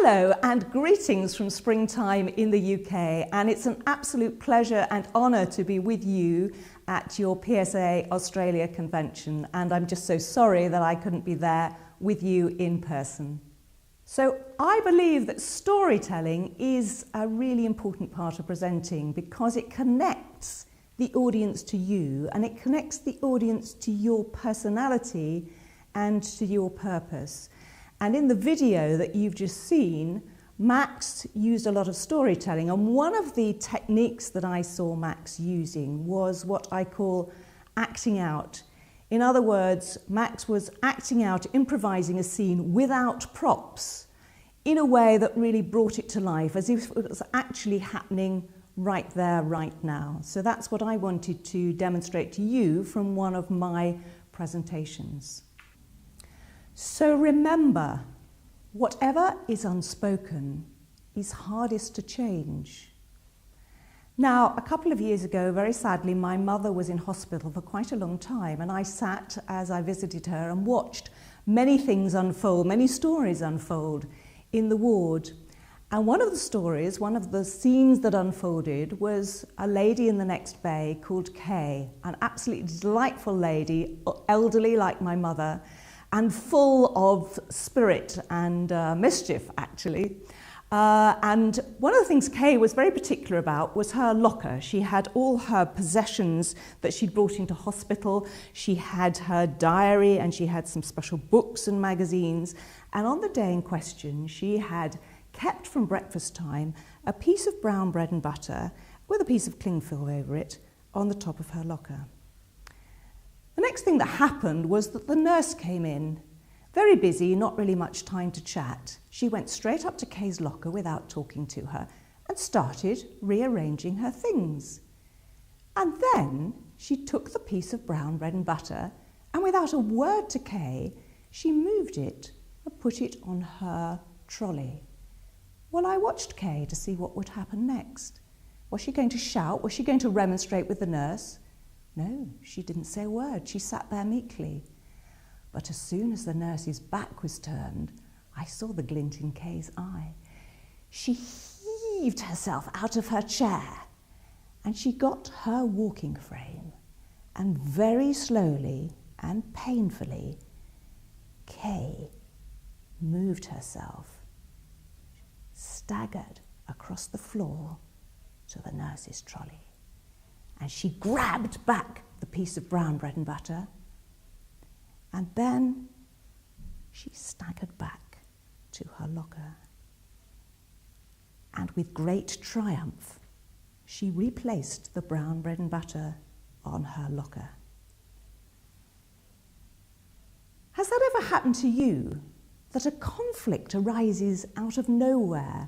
Hello and greetings from springtime in the UK, and it's an absolute pleasure and honour to be with you at your PSA Australia convention, and I'm just so sorry that I couldn't be there with you in person. So I believe that storytelling is a really important part of presenting because it connects the audience to you and it connects the audience to your personality and to your purpose. And in the video that you've just seen, Max used a lot of storytelling, and one of the techniques that I saw Max using was what I call acting out. In other words, Max was acting out, improvising a scene without props in a way that really brought it to life, as if it was actually happening right there, right now. So that's what I wanted to demonstrate to you from one of my presentations. So remember, whatever is unspoken is hardest to change. Now, a couple of years ago, very sadly, my mother was in hospital for quite a long time, and I sat as I visited her and watched many things unfold, many stories unfold in the ward. And one of the stories, one of the scenes that unfolded was a lady in the next bay called Kay, an absolutely delightful lady, elderly like my mother, and full of spirit and mischief, actually. And one of the things Kay was very particular about was her locker. She had all her possessions that she'd brought into hospital. She had her diary and she had some special books and magazines. And on the day in question, she had kept from breakfast time a piece of brown bread and butter with a piece of cling film over it on the top of her locker. The next thing that happened was that the nurse came in, very busy, not really much time to chat. She went straight up to Kay's locker without talking to her and started rearranging her things. And then she took the piece of brown bread and butter and without a word to Kay, she moved it and put it on her trolley. Well, I watched Kay to see what would happen next. Was she going to shout? Was she going to remonstrate with the nurse? No, she didn't say a word. She sat there meekly. But as soon as the nurse's back was turned, I saw the glint in Kay's eye. She heaved herself out of her chair and she got her walking frame, and very slowly and painfully, Kay moved herself, staggered across the floor to the nurse's trolley. And she grabbed back the piece of brown bread and butter, and then she staggered back to her locker. And with great triumph, she replaced the brown bread and butter on her locker. Has that ever happened to you, that a conflict arises out of nowhere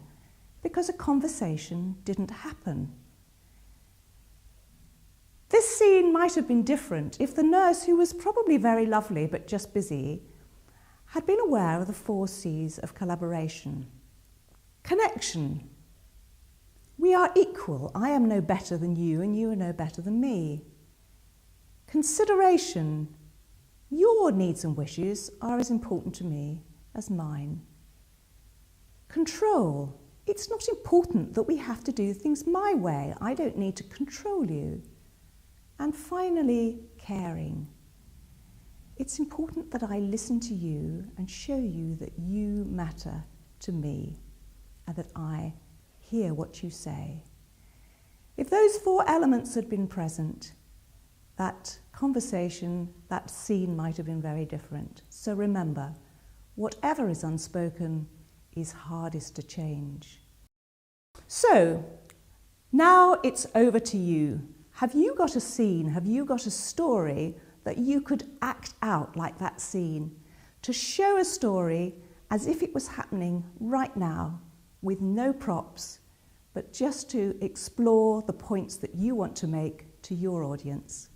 because a conversation didn't happen? This scene might have been different if the nurse, who was probably very lovely but just busy, had been aware of the 4 C's of collaboration. Connection. We are equal. I am no better than you and you are no better than me. Consideration. Your needs and wishes are as important to me as mine. Control. It's not important that we have to do things my way. I don't need to control you. And finally, caring. It's important that I listen to you and show you that you matter to me and that I hear what you say. If those 4 elements had been present, that conversation, that scene might have been very different. So remember, whatever is unspoken is hardest to change. So, now it's over to you. Have you got a scene, have you got a story that you could act out like that scene? To show a story as if it was happening right now, with no props, but just to explore the points that you want to make to your audience.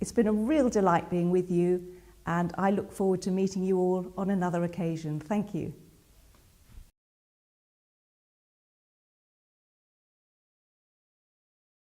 It's been a real delight being with you, and I look forward to meeting you all on another occasion. Thank you.